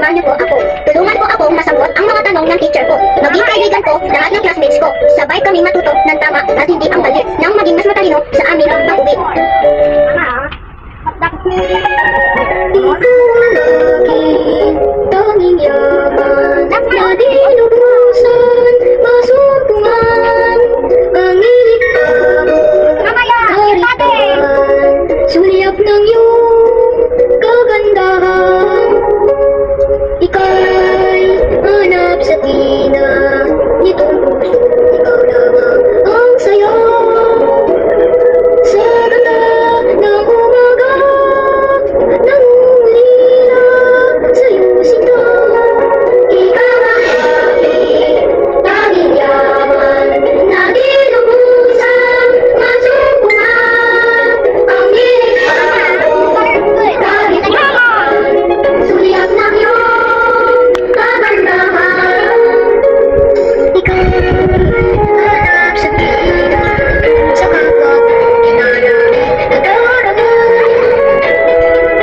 samahan niyo po ako. Tulungan po akong masagot ang mga tanong ng teacher ko. Maging kaibigan ko lahat ng classmates ko. Sabay kaming matuto ng tama at hindi ang mali nang maging mas matalino sa aming pag-uwi. Tanging yaman na dinubusan, masumpungan, pangilikpan, haritan, sulyap ng iyong kagandahan. Ika'y hanap sa tina nitong puso, ikaw lamang ang saya. Sa ganda ng umaga, nangungulila sa'yo sinta. Ikaw ang aking tanging yaman na dinubusan, masumpungan, pangilikpan, haritan, sulyap ng iyong kagandahan. Ika'y hanap sa tina, sa kapwa kinalamin nagdarama.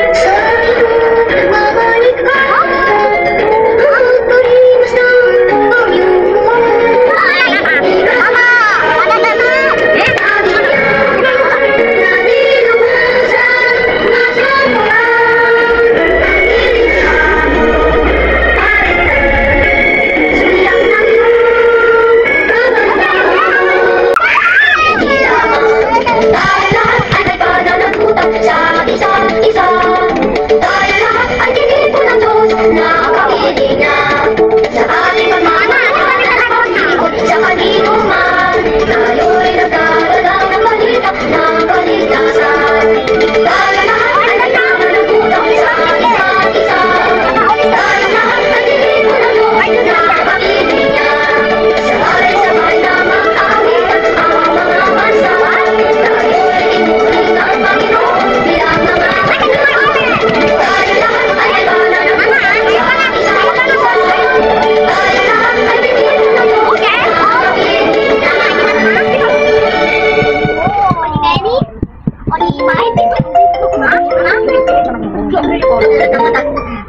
Sa iyong nagmamalik ka, ang pag-imas ng iyong mukha.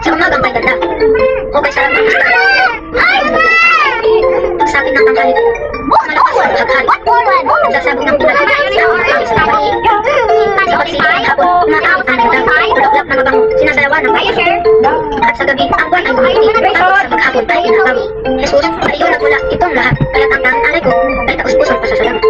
Sa umagang may ganda. Okay, sarap ng gusto. Pagsapit ng tanghali. Malakas ang paghari. Nagsasabog ng pinag. Sa tabi. Sa otsila ay hapon. Umatakot ang ganda. Ulaklap na mabango. Sinasalawan ng bayan. At sa gabi, ang buwan ay bumibig. Tapos sa maghapon ay inhabaw. Jesus, paliyo na mula itong lahat. Kaya't ang tanging alay ko ay taus-pusong pasasalamat.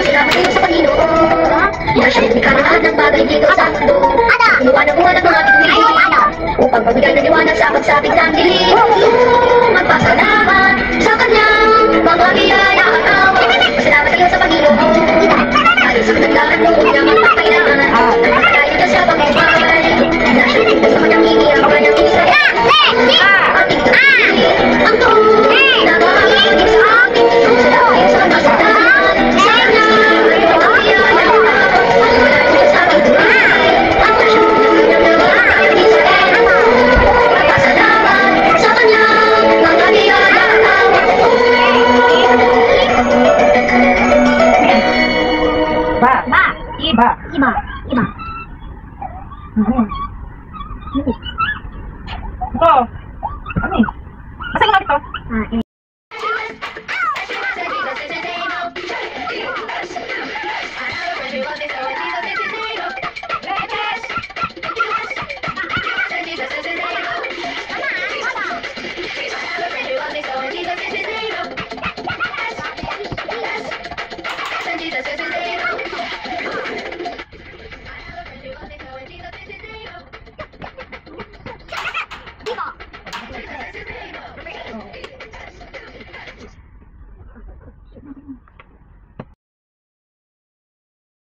Salamat kayo sa Panginoon. Inasyit ka lahat ng bagay dito sa mundo. Liwanag mo at mga bituin upang pagbigay ng liwanag sa pagsapit ng dilim. Magpasalamat sa kanyang mga biyaya at tawa. Salamat kayo sa Panginoon. Dahil sa kagandahan mo niyang magpakailangan. Dahil ka sa pagmamahal. Inasyit ka sa kanyang hingin ang kanyang isa. Ating tuloy ang tuloy na bahagin sa ating dahil sa kasagandahan. Iba. Ito. Ano eh? Asa yung to?